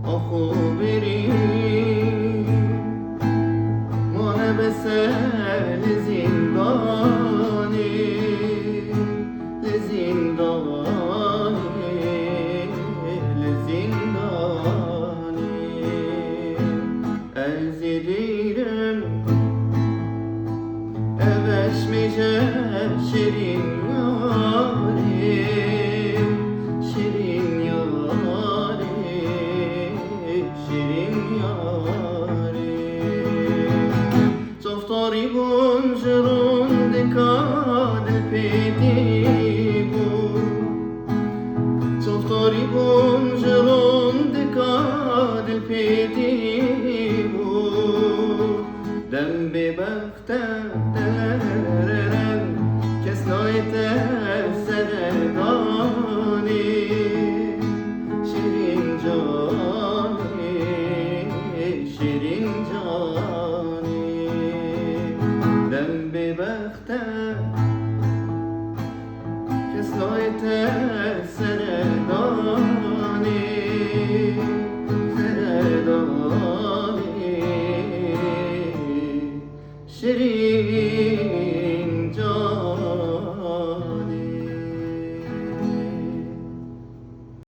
آخو بری مانه به سر زندانی لزندانی از دیرم اوش میشه شیرین یاری شیرین یاری شیرین یاری صفتاری بونجرون دکاد پیدی بود صفتاری بونجرون دکاد پیدی بود دم به بختم دلرم کس نایت سردانی شیرین جانی شیرین جانی دم به بختم کس نایت سردانی شیرین جان